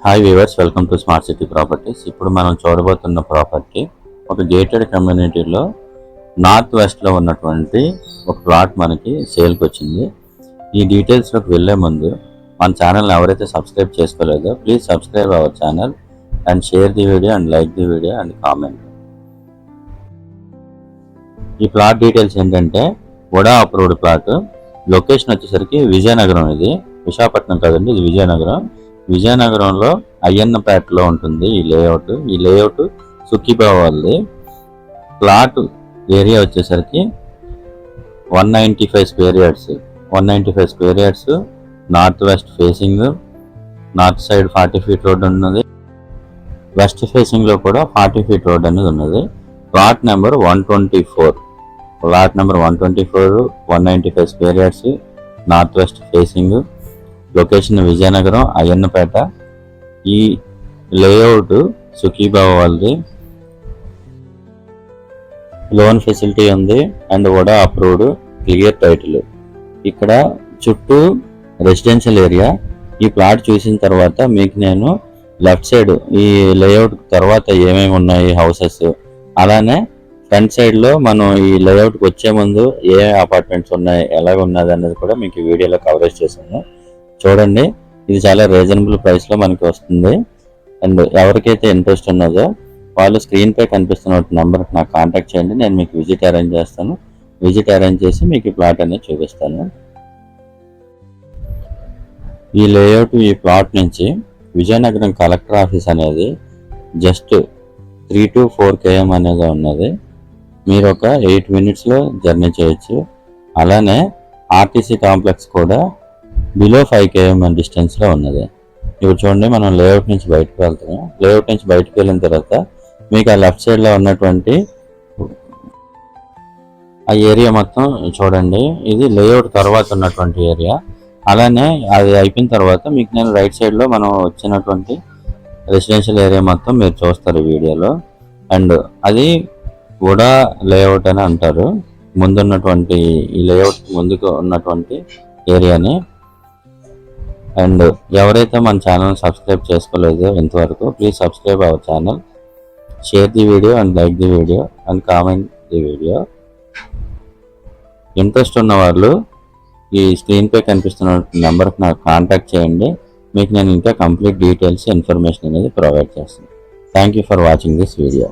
Hi viewers, welcome to smart city properties. ఇప్పుడు మనం చూడబోతున్న property ఒక గేటెడ్ కమ్యూనిటీలో నార్త్ వెస్ట్లో ఉన్నటువంటి ఒక ప్లాట్ మనకి సేల్కి వచ్చింది. ఈ డీటెయిల్స్లోకి వెళ్ళే ముందు మన ఛానల్ని ఎవరైతే సబ్స్క్రైబ్ చేసుకోలేదో please subscribe our channel and share the video and like the video and comment. ఈ ప్లాట్ డీటెయిల్స్ ఏంటంటే వడా అప్రూవ్డ్ ప్లాట్. లొకేషన్ వచ్చేసరికి విజయనగరం. ఇది విశాఖపట్నం కాదండి, ఇది విజయనగరం. విజయనగరంలో అయ్యన్నపేటలో ఉంటుంది ఈ లేఅవుట్ సుఖీబాబు వాళ్ళది. ప్లాట్ ఏరియా వచ్చేసరికి 195 square yards. North west facing. North side 40 feet road ఉన్నది. వెస్ట్ ఫేసింగ్ లో కూడా 40 ఫీట్ రోడ్ అనేది ఉన్నది. Plot number 124. 195 square yards, north west facing. Location Vizianagaram Ayyannapeta. ఈ లేఅవుట్ సుఖీబాబు వాళ్ళది. లోన్ ఫెసిలిటీ ఉంది and vada approved, clear title. ఇక్కడ చుట్టూ రెసిడెన్షియల్ ఏరియా. ఈ ప్లాట్ చూసిన తర్వాత మీకు నేను లెఫ్ట్ సైడ్ ఈ లేఅవుట్ తర్వాత ఏమేమి ఉన్నాయి హౌసెస్, అలానే ఫ్రంట్ సైడ్ లో మనం ఈ లేఅవుట్కి వచ్చే ముందు ఏ అపార్ట్మెంట్స్ ఉన్నాయి, ఎలాగ ఉన్నది అన్నది కూడా మీకు ఈ వీడియోలో కవరేజ్ చేశాను. చూడండి, ఇది చాలా రీజనబుల్ ప్రైస్ లో మనకి వస్తుంది. అండ్ ఎవరికైతే ఇంట్రెస్ట్ ఉన్నదో వాళ్ళు స్క్రీన్ పై కనిపిస్తున్న నెంబర్కి నాకు కాంటాక్ట్ చేయండి. నేను మీకు విజిట్ అరేంజ్ చేస్తాను. విజిట్ అరేంజ్ చేసి మీకు ఈ ప్లాట్ అనేది చూపిస్తాను. ఈ లేఅవుట్, ఈ ప్లాట్ నుంచి విజయనగరం కలెక్టర్ ఆఫీస్ అనేది జస్ట్ 3 to 4 km అనేది ఉన్నది. మీరు ఒక 8 minutes జర్నీ చేయొచ్చు. అలానే ఆర్టీసీ కాంప్లెక్స్ కూడా బిలో 5 km డిస్టెన్స్లో ఉన్నది. ఇప్పుడు చూడండి, మనం లేఅవుట్ నుంచి బయటకు వెళ్తాము. లేఅవుట్ నుంచి బయటకు వెళ్ళిన తర్వాత మీకు ఆ లెఫ్ట్ సైడ్లో ఉన్నటువంటి ఆ ఏరియా మొత్తం చూడండి. ఇది లేఅవుట్ తర్వాత ఉన్నటువంటి ఏరియా. అలానే అది అయిపోయిన తర్వాత మీకు నేను రైట్ సైడ్లో మనం వచ్చినటువంటి రెసిడెన్షియల్ ఏరియా మొత్తం మీరు చూస్తారు ఈ వీడియోలో. అండ్ అది వడా లేఅవుట్ అని అంటారు. ముందున్నటువంటి ఈ లేఅవుట్ ముందుకు ఉన్నటువంటి ఏరియాని. అండ్ ఎవరైతే మన ఛానల్ సబ్స్క్రైబ్ చేసుకోలేదో ఇంతవరకు please subscribe our channel, share the video and like the video and comment the video. Interest ఉన్న వాళ్ళు ఈ స్క్రీన్ పై కనిపిస్తున్న నెంబర్కి నాకు కాంటాక్ట్ చేయండి. మీకు నేను ఇంకా కంప్లీట్ డీటెయిల్స్ ఇన్ఫర్మేషన్ అనేది ప్రొవైడ్ చేస్తాను. Thank you for watching this video.